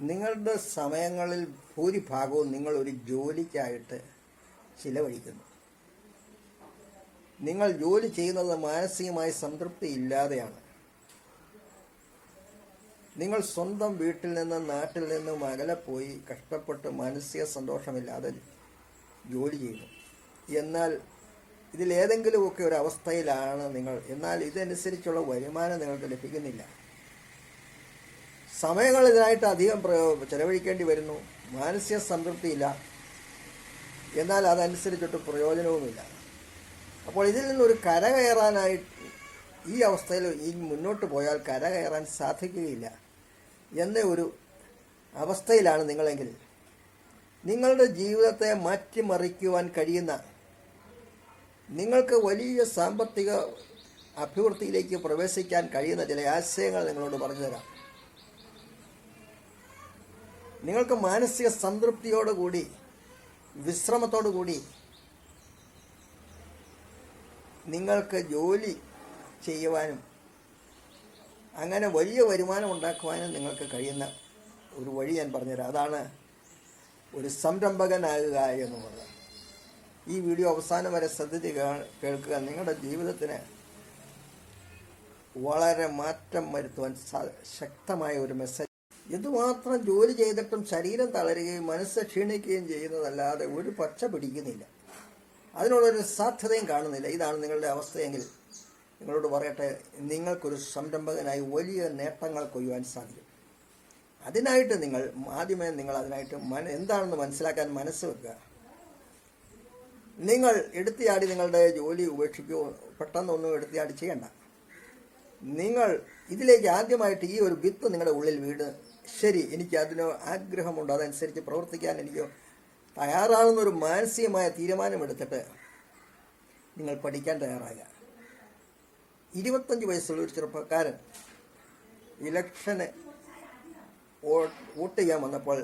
നിങ്ങളുടെ സമയങ്ങളിൽ ഭൂരിഭാഗവും നിങ്ങൾ ഒരു ജോലിക്കായിട്ട് ചിലവഴിക്കുന്നു. നിങ്ങൾ ജോലി ചെയ്യുന്നത് മാനസികമായി സംതൃപ്തി ഇല്ലാതെയാണ്. നിങ്ങൾ സ്വന്തം വീട്ടിൽ നിന്നും നാട്ടിൽ നിന്നും അകലെ പോയി കഷ്ടപ്പെട്ട് മാനസിക സന്തോഷമില്ലാതെ ജോലി ചെയ്യുന്നു. എന്നാൽ ഇതിലേതെങ്കിലുമൊക്കെ ഒരു അവസ്ഥയിലാണ് നിങ്ങൾ. എന്നാൽ ഇതനുസരിച്ചുള്ള വരുമാനം നിങ്ങൾക്ക് ലഭിക്കുന്നില്ല. സമയങ്ങൾ ഇതിനായിട്ട് അധികം ചെലവഴിക്കേണ്ടി വരുന്നു. മാനസിക സംതൃപ്തിയില്ല, എന്നാൽ അതനുസരിച്ചിട്ട് പ്രയോജനവുമില്ല. അപ്പോൾ ഇതിൽ നിന്നൊരു കരകയറാനായിട്ട് ഈ അവസ്ഥയിൽ മുന്നോട്ട് പോയാൽ കരകയറാൻ സാധിക്കുകയില്ല എന്ന ഒരു അവസ്ഥയിലാണ് നിങ്ങളെങ്കിൽ, നിങ്ങളുടെ ജീവിതത്തെ മാറ്റിമറിക്കുവാൻ കഴിയുന്ന, നിങ്ങൾക്ക് വലിയ സാമ്പത്തിക അഭിവൃദ്ധിയിലേക്ക് പ്രവേശിക്കാൻ കഴിയുന്ന ചില ആശയങ്ങൾ നിങ്ങളോട് പറഞ്ഞു തരാം. നിങ്ങൾക്ക് മാനസിക സംതൃപ്തിയോടുകൂടി വിശ്രമത്തോടുകൂടി നിങ്ങൾക്ക് ജോലി ചെയ്യുവാനും അങ്ങനെ വലിയ വരുമാനം ഉണ്ടാക്കുവാനും നിങ്ങൾക്ക് കഴിയുന്ന ഒരു വഴി ഞാൻ പറഞ്ഞുതരാം. അതാണ് ഒരു സംരംഭകനാകുക എന്നുള്ളത്. ഈ വീഡിയോ അവസാനം വരെ ശ്രദ്ധിച്ച് കേൾക്കുക. നിങ്ങളുടെ ജീവിതത്തിന് വളരെ മാറ്റം വരുത്തുവാൻ ശക്തമായ ഒരു മെസ്സേജ്. എന്തുമാത്രം ജോലി ചെയ്തിട്ടും ശരീരം തളരുകയും മനസ്സ് ക്ഷീണിക്കുകയും ചെയ്യുന്നതല്ലാതെ ഒരു പച്ച പിടിക്കുന്നില്ല. അതിനുള്ളൊരു സാധ്യതയും കാണുന്നില്ല. ഇതാണ് നിങ്ങളുടെ അവസ്ഥയെങ്കിൽ നിങ്ങളോട് പറയട്ടെ, നിങ്ങൾക്കൊരു സംരംഭകനായി വലിയ നേട്ടങ്ങൾ കൊയ്യുവാൻ സാധിക്കും. അതിനായിട്ട് ആദ്യമേ നിങ്ങൾ അതിനായിട്ട് എന്താണെന്ന് മനസ്സിലാക്കാൻ മനസ്സ് വെക്കുക. നിങ്ങൾ എടുത്തിയാടി നിങ്ങളുടെ ജോലി ഉപേക്ഷിക്കുകയോ പെട്ടെന്നൊന്നും എടുത്തിയാടി ചെയ്യണ്ട. നിങ്ങൾ ഇതിലേക്ക് ആദ്യമായിട്ട് ഈ ഒരു വിത്ത് നിങ്ങളുടെ ഉള്ളിൽ വീട്, ശരി, എനിക്ക് അതിന് ആഗ്രഹമുണ്ട്, അതനുസരിച്ച് പ്രവർത്തിക്കാൻ എനിക്ക് തയ്യാറാകുന്നൊരു മാനസികമായ തീരുമാനമെടുത്തിട്ട് നിങ്ങൾ പഠിക്കാൻ തയ്യാറാകുക. 25 വയസ്സുള്ള ഒരു ചെറുപ്പക്കാരൻ ഇലക്ഷന് വോട്ട് ചെയ്യാൻ വന്നപ്പോൾ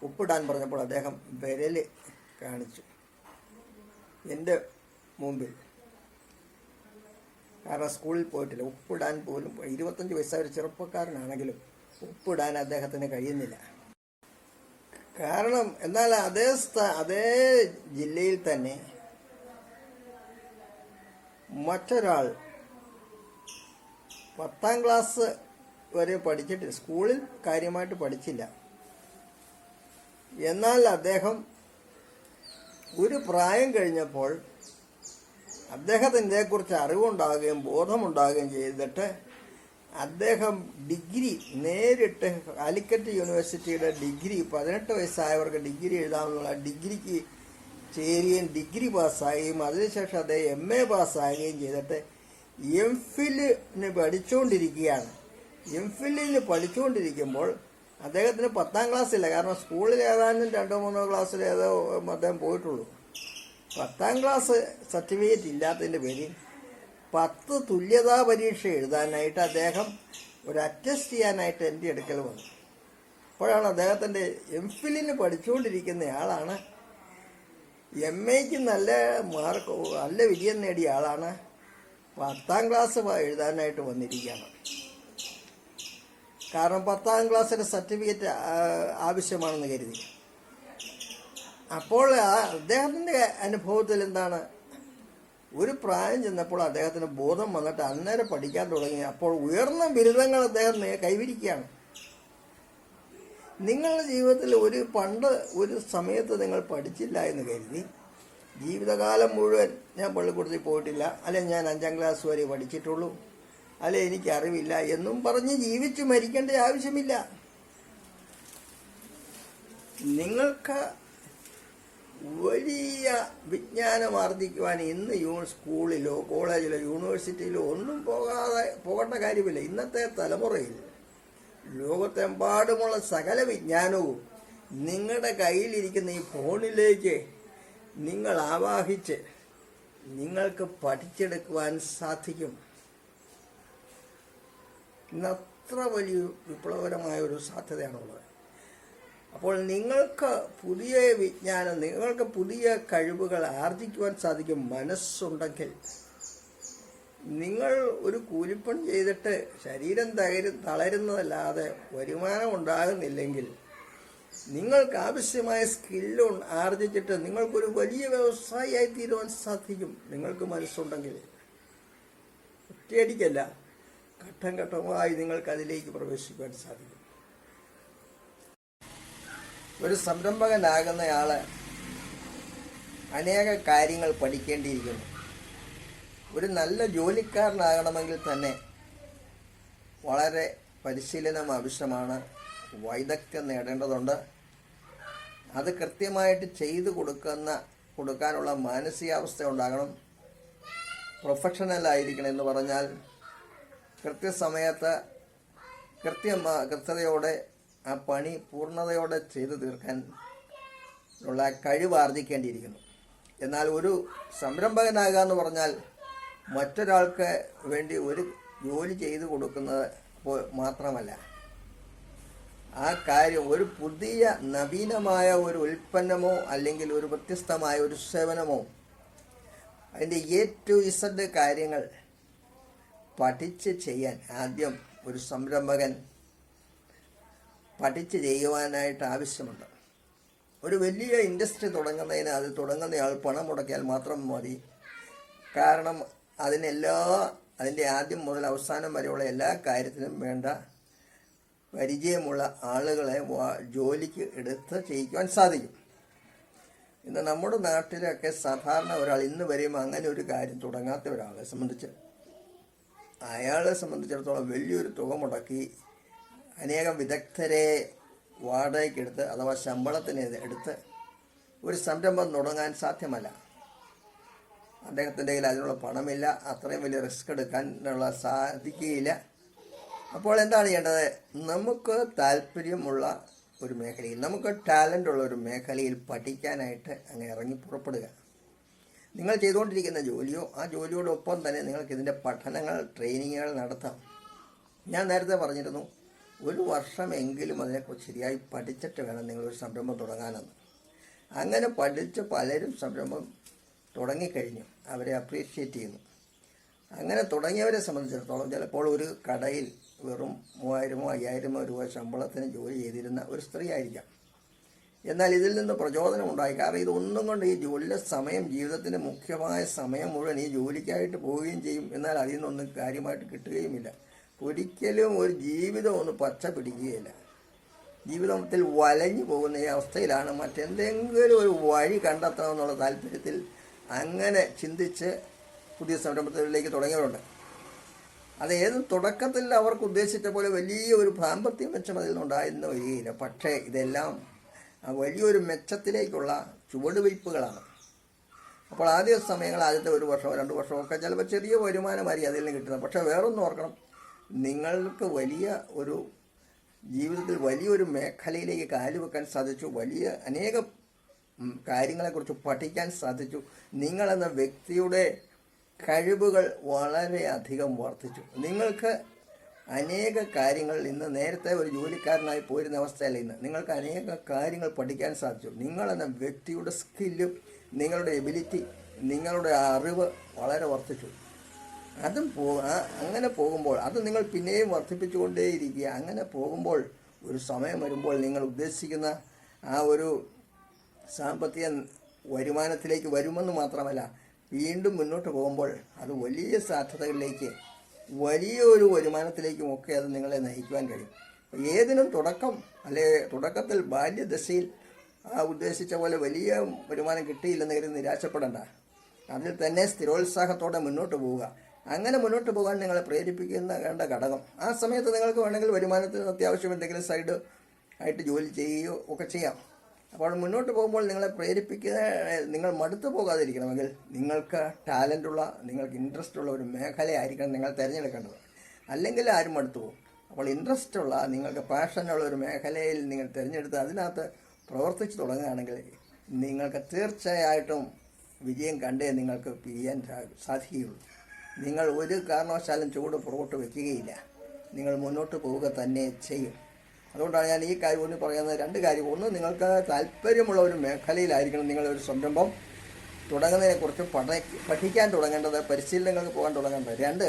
ഒപ്പിടാൻ പറഞ്ഞപ്പോൾ അദ്ദേഹം വിരൽ കാണിച്ചു എൻ്റെ മുമ്പിൽ. കാരണം സ്കൂളിൽ പോയിട്ടില്ല, ഒപ്പിടാൻ പോലും 25 വയസ്സായ ഒരു ചെറുപ്പക്കാരനാണെങ്കിലും ഒപ്പിടാൻ അദ്ദേഹത്തിന് കഴിയുന്നില്ല. കാരണം എന്നാൽ അതേ ജില്ലയിൽ തന്നെ മറ്റൊരാൾ 10ാം ക്ലാസ് വരെ പഠിച്ചിട്ട് സ്കൂളിൽ കാര്യമായിട്ട് പഠിച്ചില്ല. എന്നാൽ അദ്ദേഹം ഒരു പ്രായം കഴിഞ്ഞപ്പോൾ അദ്ദേഹത്തിന് ഇതേക്കുറിച്ച് അറിവുണ്ടാകുകയും ബോധമുണ്ടാകുകയും ചെയ്തിട്ട് അദ്ദേഹം ഡിഗ്രി നേരിട്ട് കാലിക്കറ്റ് യൂണിവേഴ്സിറ്റിയുടെ ഡിഗ്രി 18 വയസ്സായവർക്ക് ഡിഗ്രി എഴുതാമെന്നുള്ള ഡിഗ്രിക്ക് ചേരുകയും ഡിഗ്രി പാസ്സാകുകയും അതിനുശേഷം അദ്ദേഹം MA പാസ്സാകുകയും ചെയ്തിട്ട് MPhilന് പഠിച്ചുകൊണ്ടിരിക്കുകയാണ്. MPhilന് പഠിച്ചുകൊണ്ടിരിക്കുമ്പോൾ അദ്ദേഹത്തിന് 10ാം ക്ലാസ്സില്ല. കാരണം സ്കൂളിൽ ഏതാനും 2-3 ക്ലാസ്സിൽ ഏതോ അദ്ദേഹം പോയിട്ടുള്ളൂ. 10ാം ക്ലാസ് സർട്ടിഫിക്കറ്റ് ഇല്ലാത്തതിൻ്റെ പേരിൽ 10 തുല്യതാ പരീക്ഷ എഴുതാനായിട്ട് അദ്ദേഹം ഒരു അറ്റസ്റ്റ് ചെയ്യാനായിട്ട് എൻ്റെ അടുക്കൽ വന്നു. അപ്പോഴാണ് അദ്ദേഹത്തിൻ്റെ MPhilന് പഠിച്ചുകൊണ്ടിരിക്കുന്ന ആളാണ്, MAക്ക് നല്ല മാർക്ക് നല്ല വിജയം നേടിയ ആളാണ്, 10ാം ക്ലാസ് എഴുതാനായിട്ട് വന്നിരിക്കുകയാണ്. കാരണം 10ാം ക്ലാസ്സിൻ്റെ സർട്ടിഫിക്കറ്റ് ആവശ്യമാണെന്ന് കരുതി. അപ്പോൾ അദ്ദേഹത്തിൻ്റെ അനുഭവത്തിൽ എന്താണ്, ഒരു പ്രായം ചെന്നപ്പോൾ അദ്ദേഹത്തിന് ബോധം വന്നിട്ട് അന്നേരം പഠിക്കാൻ തുടങ്ങി. അപ്പോൾ ഉയർന്ന ബിരുദങ്ങൾ അദ്ദേഹം കൈവരിക്കുകയാണ്. നിങ്ങളുടെ ജീവിതത്തിൽ പണ്ട് ഒരു സമയത്ത് നിങ്ങൾ പഠിച്ചില്ല എന്ന് കരുതി ജീവിതകാലം മുഴുവൻ ഞാൻ പള്ളിക്കൂടത്തിൽ പോയിട്ടില്ല, അല്ലെ ഞാൻ 5ാം ക്ലാസ് വരെ പഠിച്ചിട്ടുള്ളൂ, അല്ലെ എനിക്ക് അറിവില്ല എന്നും പറഞ്ഞ് ജീവിച്ചു മരിക്കേണ്ട ആവശ്യമില്ല. നിങ്ങൾക്ക് വലിയ വിജ്ഞാനം ആർജിക്കുവാൻ ഇന്ന് സ്കൂളിലോ കോളേജിലോ യൂണിവേഴ്സിറ്റിയിലോ ഒന്നും പോകേണ്ട കാര്യമില്ല. ഇന്നത്തെ തലമുറയിൽ ലോകത്തെമ്പാടുമുള്ള സകല വിജ്ഞാനവും നിങ്ങളുടെ കയ്യിലിരിക്കുന്ന ഈ ഫോണിലേക്ക് നിങ്ങൾ ആവാഹിച്ച് നിങ്ങൾക്ക് പഠിച്ചെടുക്കുവാൻ സാധിക്കും. ഇന്നത്ര വലിയ വിപ്ലവകരമായ ഒരു സാധ്യതയാണുള്ളത്. അപ്പോൾ നിങ്ങൾക്ക് പുതിയ വിജ്ഞാനം, നിങ്ങൾക്ക് പുതിയ കഴിവുകൾ ആർജിക്കുവാൻ സാധിക്കും മനസ്സുണ്ടെങ്കിൽ. നിങ്ങൾ ഒരു കൂലിപ്പണി ചെയ്തിട്ട് ശരീരം തളരുന്നതല്ലാതെ വരുമാനം ഉണ്ടാകുന്നില്ലെങ്കിൽ, നിങ്ങൾക്ക് ആവശ്യമായ സ്കില്ല് ആർജിച്ചിട്ട് നിങ്ങൾക്കൊരു വലിയ വ്യവസായിയായി തീരുവാൻ സാധിക്കും. നിങ്ങൾക്ക് മനസ്സുണ്ടെങ്കിൽ ഒറ്റയടിക്കല്ല, ഘട്ടം ഘട്ടമായി നിങ്ങൾക്ക് അതിലേക്ക് പ്രവേശിക്കുവാൻ സാധിക്കും. ഒരു സംരംഭകനാകുന്നയാള് അനേക കാര്യങ്ങൾ പഠിക്കേണ്ടിയിരിക്കുന്നു. ഒരു നല്ല ജോലിക്കാരനാകണമെങ്കിൽ തന്നെ വളരെ പരിശീലനം ആവശ്യമാണ്, വൈദഗ്ധ്യം നേടേണ്ടതുണ്ട്. അത് കൃത്യമായിട്ട് ചെയ്തു കൊടുക്കാനുള്ള മാനസികാവസ്ഥ ഉണ്ടാകണം. പ്രൊഫഷണലായിരിക്കണം എന്ന് പറഞ്ഞാൽ കൃത്യസമയത്ത് കൃത്യതയോടെ ആ പണി പൂർണ്ണതയോടെ ചെയ്തു തീർക്കാൻ ഉള്ള കഴിവ് ആർജിക്കേണ്ടിയിരിക്കുന്നു. എന്നാൽ ഒരു സംരംഭകനാകുക എന്ന് പറഞ്ഞാൽ മറ്റൊരാൾക്ക് വേണ്ടി ഒരു ജോലി ചെയ്തു കൊടുക്കുന്നത് മാത്രമല്ല, ആ കാര്യം ഒരു പുതിയ നവീനമായ ഒരു ഉൽപ്പന്നമോ അല്ലെങ്കിൽ ഒരു വ്യത്യസ്തമായ ഒരു സേവനമോ അതിൻ്റെ A to Z കാര്യങ്ങൾ പഠിച്ച് ചെയ്യാൻ ആദ്യം ഒരു സംരംഭകൻ പഠിച്ച് ചെയ്യുവാനായിട്ട് ആവശ്യമുണ്ട്. ഒരു വലിയ ഇൻഡസ്ട്രി തുടങ്ങുന്നതിന് അത് തുടങ്ങുന്നയാൾ പണം മുടക്കിയാൽ മാത്രം മതി. കാരണം അതിൻ്റെ ആദ്യം മുതൽ അവസാനം വരെയുള്ള എല്ലാ കാര്യത്തിനും വേണ്ട പരിചയമുള്ള ആളുകളെ ജോലിക്ക് എടുത്ത് ചെയ്യിക്കുവാൻ സാധിക്കും. ഇന്ന് നമ്മുടെ നാട്ടിലൊക്കെ സാധാരണ ഒരാൾ ഇന്ന് വരെയും അങ്ങനെ ഒരു കാര്യം തുടങ്ങാത്ത ഒരാളെ സംബന്ധിച്ച് അയാളെ സംബന്ധിച്ചിടത്തോളം വലിയൊരു തുക മുടക്കി അനേകം വിദഗ്ധരെ വാടകയ്ക്കെടുത്ത് അഥവാ ശമ്പളത്തിന് എടുത്ത് ഒരു സംരംഭം തുടങ്ങാൻ സാധ്യമല്ല. അദ്ദേഹത്തിൻ്റെ കയ്യിൽ അതിനുള്ള പണമില്ല, അത്രയും വലിയ റിസ്ക് എടുക്കാനുള്ള സാധിക്കുകയില്ല. അപ്പോൾ എന്താണ് ചെയ്യേണ്ടത്? നമുക്ക് താല്പര്യമുള്ള ഒരു മേഖലയിൽ, നമുക്ക് ടാലൻ്റ് ഉള്ള ഒരു മേഖലയിൽ പഠിക്കാനായിട്ട് അങ്ങ് ഇറങ്ങി പുറപ്പെടുക. നിങ്ങൾ ചെയ്തുകൊണ്ടിരിക്കുന്ന ജോലിയോ ആ ജോലിയോടൊപ്പം തന്നെ നിങ്ങൾക്ക് ഇതിൻ്റെ പഠനങ്ങൾ, ട്രെയിനിങ്ങുകൾ നടത്താം. ഞാൻ നേരത്തെ പറഞ്ഞിരുന്നു, ഒരു വർഷമെങ്കിലും അതിനെക്കുറിച്ച് ശരിയായി പഠിച്ചിട്ട് വേണം നിങ്ങളൊരു സംരംഭം തുടങ്ങാനെന്ന്. അങ്ങനെ പഠിച്ച് പലരും സംരംഭം തുടങ്ങിക്കഴിഞ്ഞു, അവരെ അപ്രീഷിയേറ്റ് ചെയ്യുന്നു. അങ്ങനെ തുടങ്ങിയവരെ സംബന്ധിച്ചിടത്തോളം ചിലപ്പോൾ ഒരു കടയിൽ വെറും 3000-ഓ 5000-ഓ രൂപ ശമ്പളത്തിന് ജോലി ചെയ്തിരുന്ന ഒരു സ്ത്രീ ആയിരിക്കാം. എന്നാൽ ഇതിൽ നിന്ന് പ്രചോദനം ഉണ്ടായി. കാരണം ഇതൊന്നും കൊണ്ട് ഈ ജോലിയുടെ സമയം, ജീവിതത്തിൻ്റെ മുഖ്യമായ സമയം മുഴുവൻ ഈ ജോലിക്കായിട്ട് പോവുകയും ചെയ്യും. എന്നാൽ അതിൽ നിന്നൊന്നും കാര്യമായിട്ട് കിട്ടുകയുമില്ല. ഒരിക്കലും ഒരു ജീവിതം ഒന്ന് പച്ച പിടിക്കുകയില്ല. ജീവിതത്തിൽ വലഞ്ഞു പോകുന്ന ഈ അവസ്ഥയിലാണ് മറ്റെന്തെങ്കിലും ഒരു വഴി കണ്ടെത്തണമെന്നുള്ള താല്പര്യത്തിൽ അങ്ങനെ ചിന്തിച്ച് പുതിയ സംരംഭത്തിലേക്ക് തുടങ്ങിയവരുണ്ട്. അത് ഏത് തുടക്കത്തിൽ അവർക്ക് ഉദ്ദേശിച്ച പോലെ വലിയ ഒരു ദാമ്പത്യ മെച്ചം അതിൽ നിന്നുണ്ടായിരുന്നു വരികയില്ല. പക്ഷേ ഇതെല്ലാം വലിയൊരു മെച്ചത്തിലേക്കുള്ള ചുവടുവയ്പ്പുകളാണ്. അപ്പോൾ ആദ്യ സമയങ്ങൾ, ആദ്യത്തെ 1 വർഷമോ 2 വർഷമോ ഒക്കെ ചിലപ്പോൾ ചെറിയ വരുമാനമായിരിക്കും അതിൽ നിന്ന് കിട്ടുന്നത്. പക്ഷേ വേറൊന്നും ഓർക്കണം, നിങ്ങൾക്ക് വലിയ ഒരു ജീവിതത്തിൽ വലിയൊരു മേഖലയിലേക്ക് കാലുവെക്കാൻ സാധിച്ചു. വലിയ അനേകം കാര്യങ്ങളെക്കുറിച്ച് പഠിക്കാൻ സാധിച്ചു. നിങ്ങളെന്ന വ്യക്തിയുടെ കഴിവുകൾ വളരെയധികം വർദ്ധിച്ചു. നിങ്ങൾക്ക് അനേക കാര്യങ്ങൾ, ഇന്ന് നേരത്തെ ഒരു ജോലിക്കാരനായി പോയിരുന്ന അവസ്ഥയല്ല ഇന്ന്, നിങ്ങൾക്ക് അനേക കാര്യങ്ങൾ പഠിക്കാൻ സാധിച്ചു. നിങ്ങളെന്ന വ്യക്തിയുടെ സ്കില്ലും നിങ്ങളുടെ എബിലിറ്റി, നിങ്ങളുടെ അറിവ് വളരെ വർദ്ധിച്ചു. അങ്ങനെ പോകുമ്പോൾ അത് നിങ്ങൾ പിന്നെയും വർദ്ധിപ്പിച്ചുകൊണ്ടേയിരിക്കുക. അങ്ങനെ പോകുമ്പോൾ ഒരു സമയം വരുമ്പോൾ നിങ്ങൾ ഉദ്ദേശിക്കുന്ന ആ ഒരു സാമ്പത്തിക വരുമാനത്തിലേക്ക് വരുമെന്ന് മാത്രമല്ല, വീണ്ടും മുന്നോട്ട് പോകുമ്പോൾ അത് വലിയ സാധ്യതകളിലേക്ക്, വലിയൊരു വരുമാനത്തിലേക്കും ഒക്കെ അത് നിങ്ങളെ നയിക്കുവാൻ കഴിയും. ഏതിനും തുടക്കത്തിൽ ബാല്യദശയിൽ ഉദ്ദേശിച്ച പോലെ വലിയ വരുമാനം കിട്ടിയില്ലെന്ന് കരുതി നിരാശപ്പെടേണ്ട. അതിൽ തന്നെ സ്ഥിരോത്സാഹത്തോടെ മുന്നോട്ട് പോവുക. അങ്ങനെ മുന്നോട്ട് പോകാൻ നിങ്ങളെ വേണ്ട ഘടകം, ആ സമയത്ത് നിങ്ങൾക്ക് വേണമെങ്കിൽ വരുമാനത്തിന് അത്യാവശ്യം എന്തെങ്കിലും സൈഡ് ആയിട്ട് ജോലി ചെയ്യുകയോ ഒക്കെ ചെയ്യാം. അപ്പോൾ മുന്നോട്ട് പോകുമ്പോൾ നിങ്ങളെ നിങ്ങൾ മടുത്തു പോകാതിരിക്കണമെങ്കിൽ നിങ്ങൾക്ക് ടാലൻ്റുള്ള, നിങ്ങൾക്ക് ഇൻട്രസ്റ്റ് ഉള്ള ഒരു മേഖലയായിരിക്കണം നിങ്ങൾ തിരഞ്ഞെടുക്കേണ്ടത്. അല്ലെങ്കിൽ ആരും മടുത്തു പോകും. അപ്പോൾ ഇൻട്രസ്റ്റ് ഉള്ള, നിങ്ങൾക്ക് പാഷനുള്ള ഒരു മേഖലയിൽ നിങ്ങൾ തിരഞ്ഞെടുത്ത് അതിനകത്ത് പ്രവർത്തിച്ച് തുടങ്ങുകയാണെങ്കിൽ നിങ്ങൾക്ക് തീർച്ചയായിട്ടും വിജയം കണ്ടേ നിങ്ങൾക്ക് പിരിയാൻ സാധിക്കുകയുള്ളൂ. നിങ്ങൾ ഒരു കാരണവശാലും ചുവട് പുറകോട്ട് വയ്ക്കുകയില്ല. നിങ്ങൾ മുന്നോട്ട് പോവുക തന്നെ ചെയ്യും. അതുകൊണ്ടാണ് ഞാൻ ഈ കാര്യം ഒന്ന് പറയുന്നത്. 2 കാര്യം. ഒന്ന്, നിങ്ങൾക്ക് താല്പര്യമുള്ള ഒരു മേഖലയിലായിരിക്കണം നിങ്ങളൊരു സംരംഭം തുടങ്ങുന്നതിനെക്കുറിച്ച് പഠിക്കാൻ തുടങ്ങേണ്ടത്, പരിശീലനങ്ങൾക്ക് പോകാൻ തുടങ്ങേണ്ടത്. 2,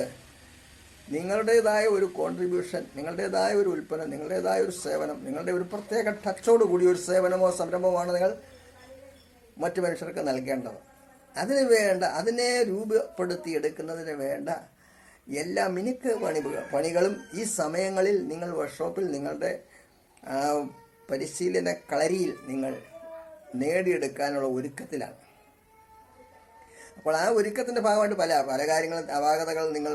നിങ്ങളുടേതായ ഒരു കോൺട്രിബ്യൂഷൻ, നിങ്ങളുടേതായ ഒരു ഉൽപ്പന്നം, നിങ്ങളുടേതായ ഒരു സേവനം, നിങ്ങളുടെ ഒരു പ്രത്യേക ടച്ചോട് കൂടി ഒരു സേവനമോ സംരംഭമാണ് നിങ്ങൾ മറ്റു മനുഷ്യർക്ക് നൽകേണ്ടത്. അതിനെ രൂപപ്പെടുത്തിയെടുക്കുന്നതിന് വേണ്ട എല്ലാ മിനുക്ക് പണികളും ഈ സമയങ്ങളിൽ നിങ്ങൾ വർക്ക്ഷോപ്പിൽ നിങ്ങളുടെ പരിശീലന കളരിയിൽ നിങ്ങൾ നേടിയെടുക്കാനുള്ള ഒരുക്കത്തിലാണ്. അപ്പോൾ ആ ഒരുക്കത്തിൻ്റെ ഭാഗമായിട്ട് പല കാര്യങ്ങൾ അപാകതകൾ നിങ്ങൾ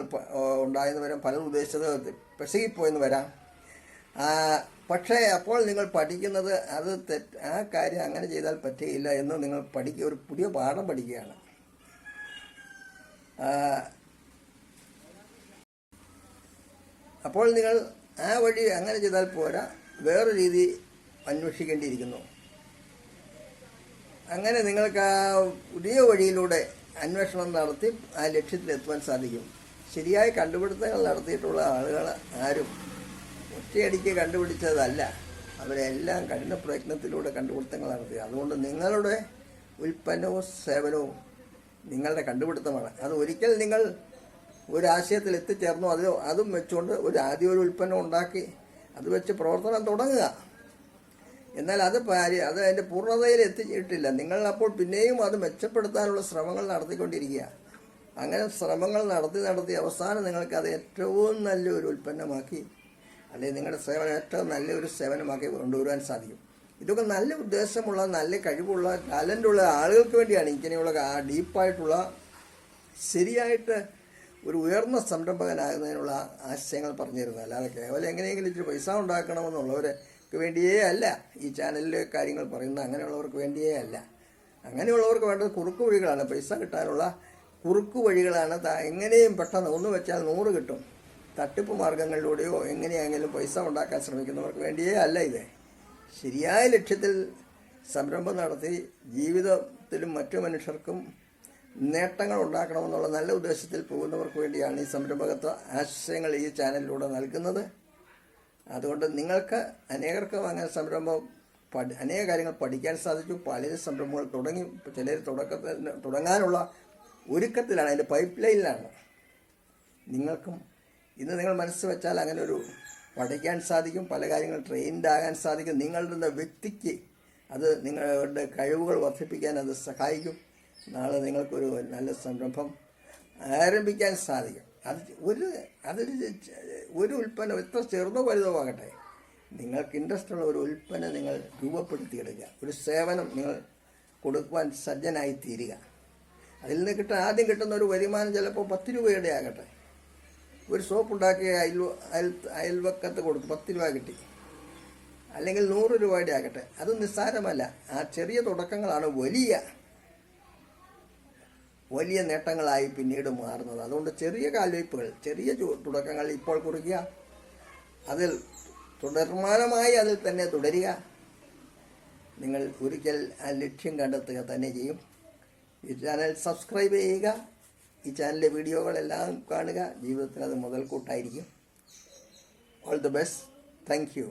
ഉണ്ടായെന്ന് വരാം, പലരും ഉദ്ദേശിച്ചത് പെശകിപ്പോയെന്ന് വരാം. പക്ഷേ അപ്പോൾ നിങ്ങൾ പഠിക്കുന്നത് അത് ആ കാര്യം അങ്ങനെ ചെയ്താൽ പറ്റുകയില്ല എന്ന് നിങ്ങൾ ഒരു പുതിയ പാഠം പഠിക്കുകയാണ്. അപ്പോൾ നിങ്ങൾ ആ വഴി അങ്ങനെ ചെയ്താൽ പോരാ, വേറെ രീതി അന്വേഷിക്കേണ്ടിയിരിക്കുന്നു. അങ്ങനെ നിങ്ങൾക്ക് ആ പുതിയ വഴിയിലൂടെ അന്വേഷണം നടത്തി ആ ലക്ഷ്യത്തിലെത്തുവാൻ സാധിക്കും. ശരിയായ കണ്ടുപിടുത്തങ്ങൾ നടത്തിയിട്ടുള്ള ആളുകൾ ആരും ഒറ്റയടിക്ക് കണ്ടുപിടിച്ചതല്ല, അവരെല്ലാം കഠിന പ്രയത്നത്തിലൂടെ കണ്ടുപിടുത്തങ്ങൾ നടത്തി. അതുകൊണ്ട് നിങ്ങളുടെ ഉൽപ്പന്നവും സേവനവും നിങ്ങളുടെ കണ്ടുപിടുത്തമാണ്. അത് ഒരിക്കൽ നിങ്ങൾ ഒരു ആശയത്തിൽ എത്തിച്ചേർന്നു, അതും വെച്ചുകൊണ്ട് ആദ്യം ഒരു ഉൽപ്പന്നം ഉണ്ടാക്കി അത് വെച്ച് പ്രവർത്തനം തുടങ്ങുക. എന്നാൽ അത് അതിൻ്റെ പൂർണ്ണതയിൽ എത്തിയിട്ടില്ല. നിങ്ങൾ അപ്പോൾ പിന്നെയും അത് മെച്ചപ്പെടുത്താനുള്ള ശ്രമങ്ങൾ നടത്തിക്കൊണ്ടിരിക്കുക. അങ്ങനെ ശ്രമങ്ങൾ നടത്തി അവസാനം നിങ്ങൾക്കത് ഏറ്റവും നല്ലൊരു ഉൽപ്പന്നമാക്കി, അല്ലെങ്കിൽ നിങ്ങളുടെ സേവനം ഏറ്റവും നല്ലൊരു സേവനമാക്കി കൊണ്ടുവരാൻ സാധിക്കും. ഇതൊക്കെ നല്ല ഉദ്ദേശമുള്ള, നല്ല കഴിവുള്ള, ടാലൻ്റുള്ള ആളുകൾക്ക് വേണ്ടിയാണ് ഇങ്ങനെയുള്ള ഡീപ്പായിട്ടുള്ള, ശരിയായിട്ട് ഒരു ഉയർന്ന സംരംഭകനാകുന്നതിനുള്ള ആശയങ്ങൾ പറഞ്ഞു തരുന്നത്. അല്ലാതെ കേവലം എങ്ങനെയെങ്കിലും ഇച്ചിരി പൈസ ഉണ്ടാക്കണമെന്നുള്ളവർക്ക് വേണ്ടിയേ അല്ല ഈ ചാനലിലെ കാര്യങ്ങൾ പറയുന്നത്. അങ്ങനെയുള്ളവർക്ക് വേണ്ടിയേ അല്ല. അങ്ങനെയുള്ളവർക്ക് വേണ്ടത് കുറുക്കു വഴികളാണ്. പൈസ കിട്ടാനുള്ള കുറുക്കു വഴികളാണ്. എങ്ങനെയും പെട്ടെന്ന് ഒന്ന് വെച്ചാൽ 100 കിട്ടും. തട്ടിപ്പ് മാർഗങ്ങളിലൂടെയോ എങ്ങനെയെങ്കിലും പൈസ ഉണ്ടാക്കാൻ ശ്രമിക്കുന്നവർക്ക് വേണ്ടിയേ അല്ല ഇത്. ശരിയായ ലക്ഷ്യത്തിൽ സംരംഭം നടത്തി ജീവിതത്തിലും മറ്റു മനുഷ്യർക്കും നേട്ടങ്ങൾ ഉണ്ടാക്കണമെന്നുള്ള നല്ല ഉദ്ദേശത്തിൽ പോകുന്നവർക്ക് വേണ്ടിയാണ് ഈ സംരംഭകത്വ ആശയങ്ങൾ ഈ ചാനലിലൂടെ നൽകുന്നത്. അതുകൊണ്ട് നിങ്ങൾക്ക് അനേകർക്കും അങ്ങനെ അനേക കാര്യങ്ങൾ പഠിക്കാൻ സാധിച്ചു. പല സംരംഭങ്ങൾ തുടങ്ങി, ചിലർ തുടങ്ങാനുള്ള ഒരുക്കത്തിലാണ്, അതിൻ്റെ പൈപ്പ് ലൈനിലാണ്. നിങ്ങൾക്കും ഇന്ന് നിങ്ങൾ മനസ്സ് വെച്ചാൽ അങ്ങനെ ഒരു പഠിക്കാൻ സാധിക്കും, പല കാര്യങ്ങൾ ട്രെയിൻഡ് ആകാൻ സാധിക്കും. നിങ്ങളുടെ വ്യക്തിക്ക് അത് നിങ്ങളുടെ കഴിവുകൾ വർദ്ധിപ്പിക്കാൻ അത് സഹായിക്കും. നാളെ നിങ്ങൾക്കൊരു നല്ല സംരംഭം ആരംഭിക്കാൻ സാധിക്കും. ഒരു ഉൽപ്പന്നം എത്ര ചെറുതോ വലുതോ ആകട്ടെ, നിങ്ങൾക്ക് ഇൻട്രസ്റ്റ് ഉള്ള ഒരു ഉൽപ്പന്നം നിങ്ങൾ രൂപപ്പെടുത്തിയെടുക്കുക. ഒരു സേവനം നിങ്ങൾ കൊടുക്കുവാൻ സജ്ജനായി തീരുക. അതിൽ നിന്ന് ആദ്യം കിട്ടുന്ന ഒരു വരുമാനം ചിലപ്പോൾ 10 രൂപയുടെ ആകട്ടെ. ഒരു സോപ്പ് ഉണ്ടാക്കി അയൽവക്കത്ത് കൊടുത്തു 10 രൂപ കിട്ടി, അല്ലെങ്കിൽ 100 രൂപയുടെ ആകട്ടെ. അത് നിസ്സാരമല്ല. ആ ചെറിയ തുടക്കങ്ങളാണ് വലിയ നേട്ടങ്ങളായി പിന്നീട് മാറുന്നത്. അതുകൊണ്ട് ചെറിയ കാൽവയ്പ്പുകൾ, ചെറിയ തുടക്കങ്ങൾ ഇപ്പോൾ കുറിക്കുക, അതിൽ തുടർമാനമായി അതിൽ തന്നെ തുടരുക. നിങ്ങൾ ഒരിക്കൽ ആ ലക്ഷ്യം കണ്ടെത്തുക തന്നെ ചെയ്യും. ഈ ചാനൽ സബ്സ്ക്രൈബ് ചെയ്യുക. ഈ ചാനലിലെ വീഡിയോകളെല്ലാം കാണുക. ജീവിതത്തിൽ അത് മുതൽക്കൂട്ടായിരിക്കും. All the best. Thank U.